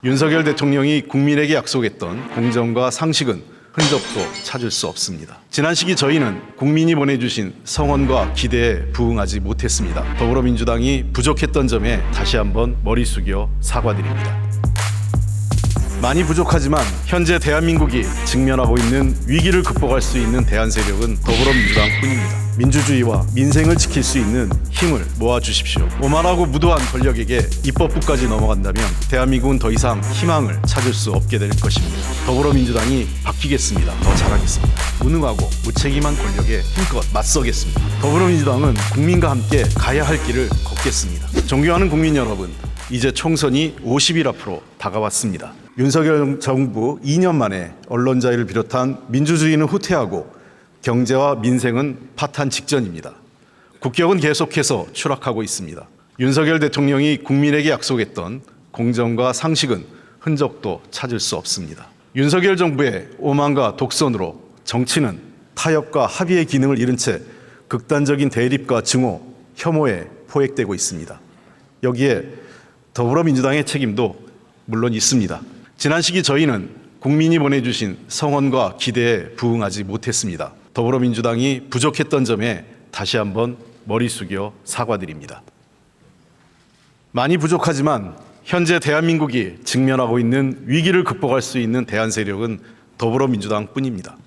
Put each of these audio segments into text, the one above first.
윤석열 대통령이 국민에게 약속했던 공정과 상식은 흔적도 찾을 수 없습니다. 지난 시기 저희는 국민이 보내주신 성원과 기대에 부응하지 못했습니다. 더불어민주당이 부족했던 점에 다시 한번 머리 숙여 사과드립니다. 많이 부족하지만 현재 대한민국이 직면하고 있는 위기를 극복할 수 있는 대안 세력은 더불어민주당뿐입니다. 민주주의와 민생을 지킬 수 있는 힘을 모아주십시오. 오만하고 무도한 권력에게 입법부까지 넘어간다면 대한민국은 더 이상 희망을 찾을 수 없게 될 것입니다. 더불어민주당이 바뀌겠습니다. 더 잘하겠습니다. 무능하고 무책임한 권력에 힘껏 맞서겠습니다. 더불어민주당은 국민과 함께 가야 할 길을 걷겠습니다. 존경하는 국민 여러분, 이제 총선이 50일 앞으로 다가왔습니다. 윤석열 정부 2년 만에 언론 자유를 비롯한 민주주의는 후퇴하고 경제와 민생은 파탄 직전입니다. 국격은 계속해서 추락하고 있습니다. 윤석열 대통령이 국민에게 약속했던 공정과 상식은 흔적도 찾을 수 없습니다. 윤석열 정부의 오만과 독선으로 정치는 타협과 합의의 기능을 잃은 채 극단적인 대립과 증오, 혐오에 포획되고 있습니다. 여기에 더불어민주당의 책임도 물론 있습니다. 지난 시기 저희는 국민이 보내주신 성원과 기대에 부응하지 못했습니다. 더불어민주당이 부족했던 점에 다시 한번 머리 숙여 사과드립니다. 많이 부족하지만 현재 대한민국이 직면하고 있는 위기를 극복할 수 있는 대안 세력은 더불어민주당뿐입니다.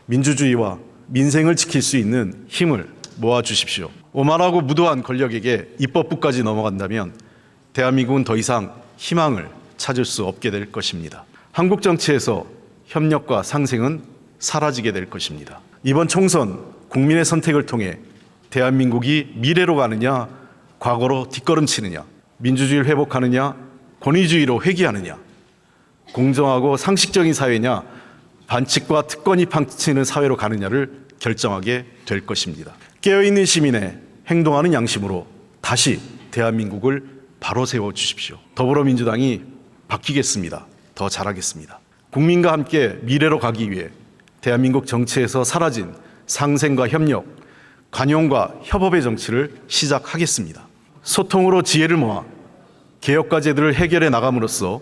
민주주의와 민생을 지킬 수 있는 힘을 모아주십시오. 오만하고 무도한 권력에게 입법부까지 넘어간다면 대한민국은 더 이상 희망을 찾을 수 없게 될 것입니다. 한국 정치에서 협력과 상생은 사라지게 될 것입니다. 이번 총선 국민의 선택을 통해 대한민국이 미래로 가느냐, 과거로 뒷걸음치느냐, 민주주의를 회복하느냐, 권위주의로 회귀하느냐, 공정하고 상식적인 사회냐, 반칙과 특권이 판치는 사회로 가느냐를 결정하게 될 것입니다. 깨어있는 시민의 행동하는 양심으로 다시 대한민국을 바로 세워주십시오. 더불어민주당이 바뀌겠습니다. 더 잘하겠습니다. 국민과 함께 미래로 가기 위해 대한민국 정치에서 사라진 상생과 협력, 관용과 협업의 정치를 시작하겠습니다. 소통으로 지혜를 모아 개혁 과제들을 해결해 나감으로써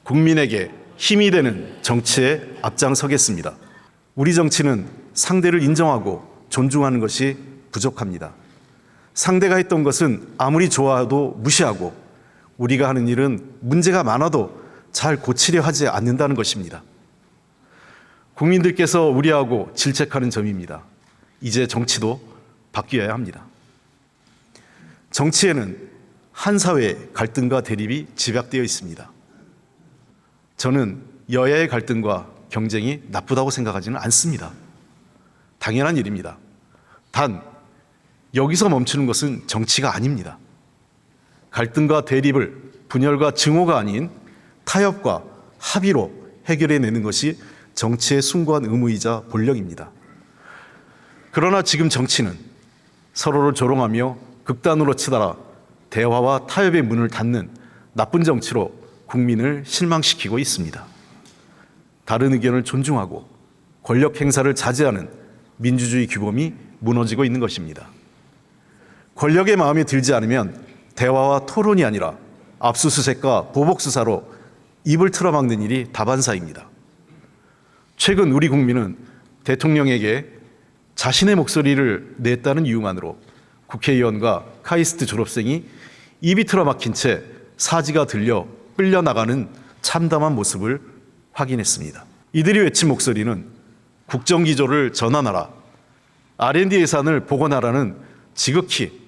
국민에게 힘이 되는 정치에 앞장서겠습니다. 우리 정치는 상대를 인정하고 존중하는 것이 부족합니다. 상대가 했던 것은 아무리 좋아도 무시하고 우리가 하는 일은 문제가 많아도 잘 고치려 하지 않는다는 것입니다. 국민들께서 우려하고 질책하는 점입니다. 이제 정치도 바뀌어야 합니다. 정치에는 한 사회의 갈등과 대립이 집약되어 있습니다. 저는 여야의 갈등과 경쟁이 나쁘다고 생각하지는 않습니다. 당연한 일입니다. 단, 여기서 멈추는 것은 정치가 아닙니다. 갈등과 대립을 분열과 증오가 아닌 타협과 합의로 해결해내는 것이 정치의 숭고한 의무이자 본령입니다. 그러나 지금 정치는 서로를 조롱하며 극단으로 치달아 대화와 타협의 문을 닫는 나쁜 정치로 국민을 실망시키고 있습니다. 다른 의견을 존중하고 권력 행사를 자제하는 민주주의 규범이 무너지고 있는 것입니다. 권력의 마음에 들지 않으면 대화와 토론이 아니라 압수수색과 보복수사로 입을 틀어막는 일이 다반사입니다. 최근 우리 국민은 대통령에게 자신의 목소리를 냈다는 이유만으로 국회의원과 카이스트 졸업생이 입이 틀어막힌 채 사지가 들려 끌려나가는 참담한 모습을 확인했습니다. 이들이 외친 목소리는 국정기조를 전환하라, R&D 예산을 복원하라는 지극히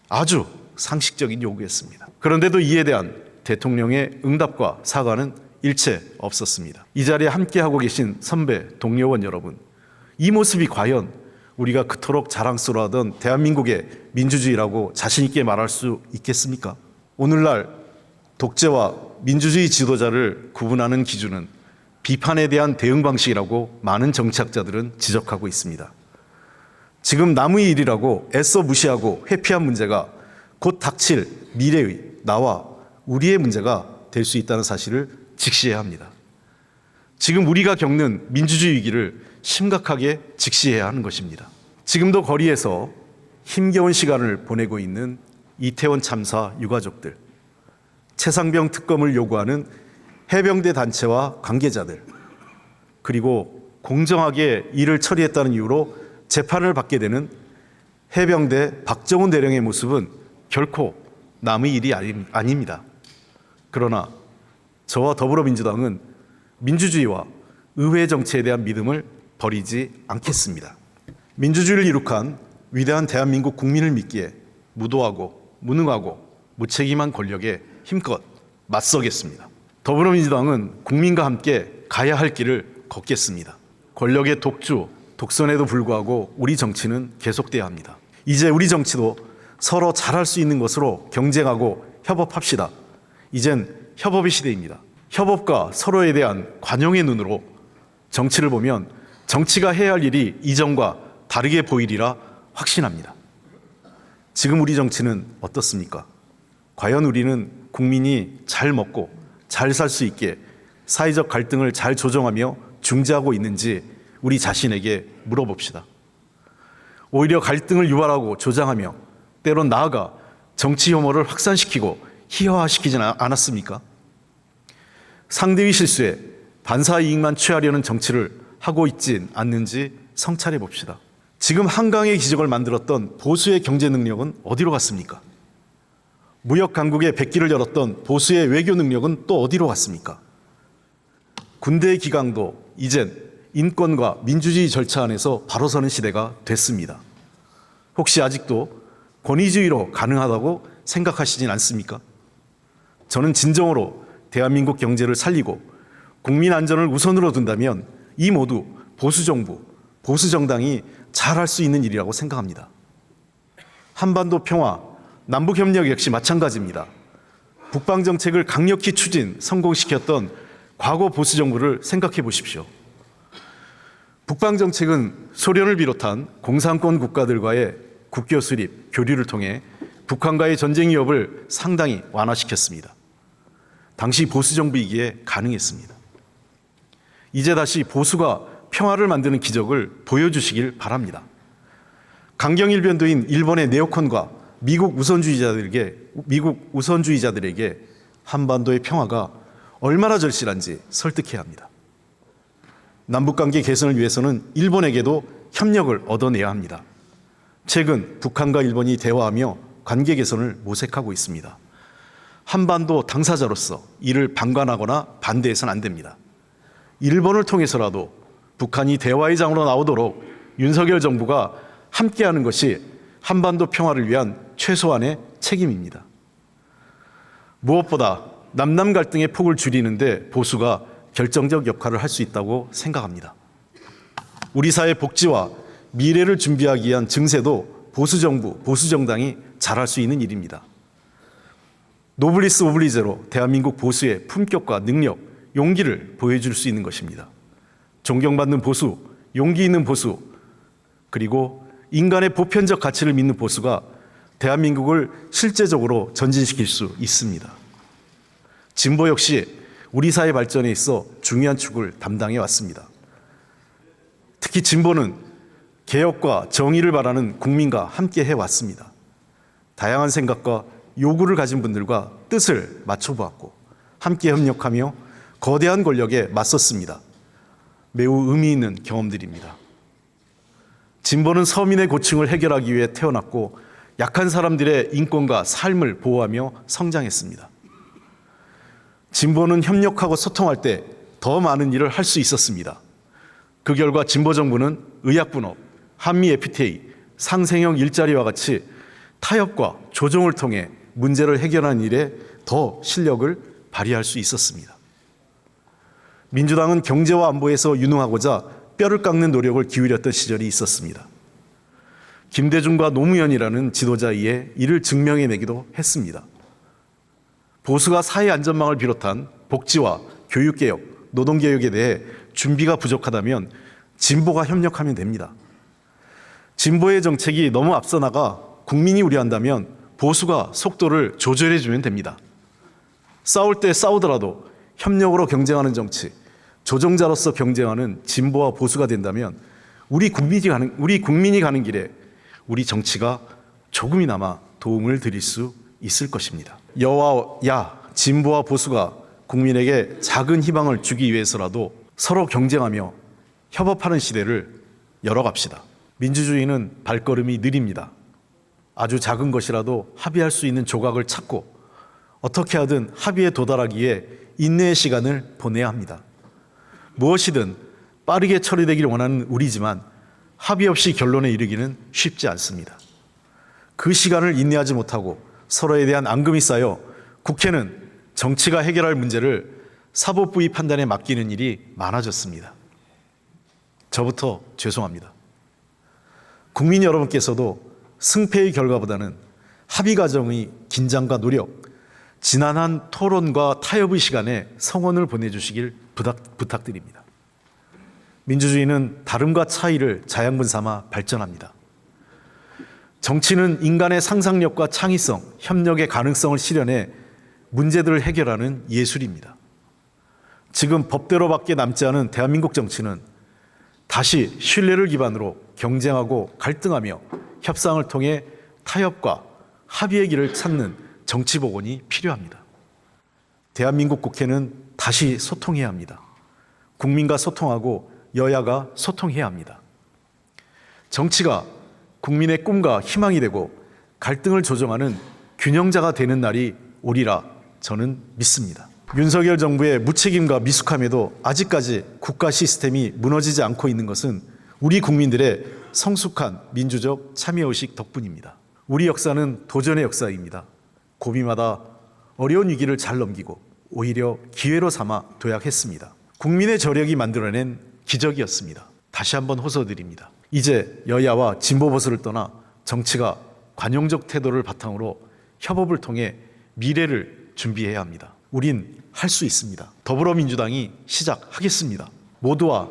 아주 상식적인 요구였습니다. 그런데도 이에 대한 대통령의 응답과 사과는 일체 없었습니다. 이 자리에 함께하고 계신 선배 동료원 여러분, 이 모습이 과연 우리가 그토록 자랑스러워하던 대한민국의 민주주의라고 자신 있게 말할 수 있겠습니까? 오늘날 독재와 민주주의 지도자를 구분하는 기준은 비판에 대한 대응 방식이라고 많은 정치학자들은 지적하고 있습니다. 지금 남의 일이라고 애써 무시하고 회피한 문제가 곧 닥칠 미래의 나와 우리의 문제가 될 수 있다는 사실을 직시해야 합니다. 지금 우리가 겪는 민주주의 위기를 심각하게 직시해야 하는 것입니다. 지금도 거리에서 힘겨운 시간을 보내고 있는 이태원 참사 유가족들, 최상병 특검을 요구하는 해병대 단체와 관계자들, 그리고 공정하게 일을 처리했다는 이유로 재판을 받게 되는 해병대 박정훈 대령의 모습은 결코 남의 일이 아닙니다. 그러나 저와 더불어민주당은 민주주의와 의회 정치에 대한 믿음을 버리지 않겠습니다. 민주주의를 이룩한 위대한 대한민국 국민을 믿기에 무도하고 무능하고 무책임한 권력에 힘껏 맞서겠습니다. 더불어민주당은 국민과 함께 가야 할 길을 걷겠습니다. 권력의 독주, 독선에도 불구하고 우리 정치는 계속돼야 합니다. 이제 우리 정치도 서로 잘할 수 있는 것으로 경쟁하고 협업합시다. 이젠 협업의 시대입니다. 협업과 서로에 대한 관용의 눈으로 정치를 보면 정치가 해야 할 일이 이전과 다르게 보이리라 확신합니다. 지금 우리 정치는 어떻습니까? 과연 우리는 국민이 잘 먹고 잘 살 수 있게 사회적 갈등을 잘 조정하며 중재하고 있는지 우리 자신에게 물어봅시다. 오히려 갈등을 유발하고 조장하며 때론 나아가 정치 혐오를 확산시키고 희화화시키지 않았습니까? 상대의 실수에 반사 이익만 취하려는 정치를 하고 있진 않는지 성찰해 봅시다. 지금 한강의 기적을 만들었던 보수의 경제 능력은 어디로 갔습니까? 무역 강국의 백기를 열었던 보수의 외교 능력은 또 어디로 갔습니까? 군대의 기강도 이젠 인권과 민주주의 절차 안에서 바로 서는 시대가 됐습니다. 혹시 아직도 권위주의로 가능하다고 생각하시진 않습니까? 저는 진정으로 대한민국 경제를 살리고 국민 안전을 우선으로 둔다면 이 모두 보수정부, 보수정당이 잘할 수 있는 일이라고 생각합니다. 한반도 평화, 남북협력 역시 마찬가지입니다. 북방정책을 강력히 추진, 성공시켰던 과거 보수정부를 생각해 보십시오. 북방정책은 소련을 비롯한 공산권 국가들과의 국교 수립, 교류를 통해 북한과의 전쟁 위협을 상당히 완화시켰습니다. 당시 보수정부이기에 가능했습니다. 이제 다시 보수가 평화를 만드는 기적을 보여주시길 바랍니다. 강경일변도인 일본의 네오콘과 미국 우선주의자들에게 한반도의 평화가 얼마나 절실한지 설득해야 합니다. 남북관계 개선을 위해서는 일본에게도 협력을 얻어내야 합니다. 최근 북한과 일본이 대화하며 관계 개선을 모색하고 있습니다. 한반도 당사자로서 이를 방관하거나 반대해서는 안 됩니다. 일본을 통해서라도 북한이 대화의 장으로 나오도록 윤석열 정부가 함께하는 것이 한반도 평화를 위한 최소한의 책임입니다. 무엇보다 남남 갈등의 폭을 줄이는데 보수가 결정적 역할을 할 수 있다고 생각합니다. 우리 사회 복지와 미래를 준비하기 위한 증세도 보수정부, 보수정당이 잘할 수 있는 일입니다. 노블리스 오블리제로 대한민국 보수의 품격과 능력, 용기를 보여줄 수 있는 것입니다. 존경받는 보수, 용기 있는 보수, 그리고 인간의 보편적 가치를 믿는 보수가 대한민국을 실제적으로 전진시킬 수 있습니다. 진보 역시 우리 사회 발전에 있어 중요한 축을 담당해 왔습니다. 특히 진보는 개혁과 정의를 바라는 국민과 함께 해왔습니다. 다양한 생각과 요구를 가진 분들과 뜻을 맞춰보았고 함께 협력하며 거대한 권력에 맞섰습니다. 매우 의미 있는 경험들입니다. 진보는 서민의 고충을 해결하기 위해 태어났고 약한 사람들의 인권과 삶을 보호하며 성장했습니다. 진보는 협력하고 소통할 때 더 많은 일을 할 수 있었습니다. 그 결과 진보 정부는 의약분업, 한미 FTA, 상생형 일자리와 같이 타협과 조정을 통해 문제를 해결하는 일에 더 실력을 발휘할 수 있었습니다. 민주당은 경제와 안보에서 유능하고자 뼈를 깎는 노력을 기울였던 시절이 있었습니다. 김대중과 노무현이라는 지도자에 의해 이를 증명해내기도 했습니다. 보수가 사회 안전망을 비롯한 복지와 교육개혁, 노동개혁에 대해 준비가 부족하다면 진보가 협력하면 됩니다. 진보의 정책이 너무 앞서 나가 국민이 우려한다면 보수가 속도를 조절해주면 됩니다. 싸울 때 싸우더라도 협력으로 경쟁하는 정치, 조정자로서 경쟁하는 진보와 보수가 된다면 우리 국민이 가는 길에 우리 정치가 조금이나마 도움을 드릴 수 있을 것입니다. 여와 야, 진보와 보수가 국민에게 작은 희망을 주기 위해서라도 서로 경쟁하며 협업하는 시대를 열어갑시다. 민주주의는 발걸음이 느립니다. 아주 작은 것이라도 합의할 수 있는 조각을 찾고 어떻게 하든 합의에 도달하기 위해 인내의 시간을 보내야 합니다. 무엇이든 빠르게 처리되기를 원하는 우리지만 합의 없이 결론에 이르기는 쉽지 않습니다. 그 시간을 인내하지 못하고 서로에 대한 앙금이 쌓여 국회는 정치가 해결할 문제를 사법부의 판단에 맡기는 일이 많아졌습니다. 저부터 죄송합니다. 국민 여러분께서도 승패의 결과보다는 합의 과정의 긴장과 노력, 지난한 토론과 타협의 시간에 성원을 보내주시길 부탁드립니다. 민주주의는 다름과 차이를 자양분 삼아 발전합니다. 정치는 인간의 상상력과 창의성, 협력의 가능성을 실현해 문제들을 해결하는 예술입니다. 지금 법대로밖에 남지 않은 대한민국 정치는 다시 신뢰를 기반으로 경쟁하고 갈등하며 협상을 통해 타협과 합의의 길을 찾는 정치 복원이 필요합니다. 대한민국 국회는 다시 소통해야 합니다. 국민과 소통하고 여야가 소통해야 합니다. 정치가 국민의 꿈과 희망이 되고 갈등을 조정하는 균형자가 되는 날이 오리라 저는 믿습니다. 윤석열 정부의 무책임과 미숙함에도 아직까지 국가 시스템이 무너지지 않고 있는 것은 우리 국민들의 성숙한 민주적 참여의식 덕분입니다. 우리 역사는 도전의 역사입니다. 고비마다 어려운 위기를 잘 넘기고 오히려 기회로 삼아 도약했습니다. 국민의 저력이 만들어낸 기적이었습니다. 다시 한번 호소드립니다. 이제 여야와 진보 보수를 떠나 정치가 관용적 태도를 바탕으로 협업을 통해 미래를 준비해야 합니다. 우린 할 수 있습니다. 더불어민주당이 시작하겠습니다. 모두와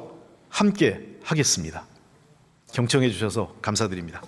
함께 하겠습니다. 경청해 주셔서 감사드립니다.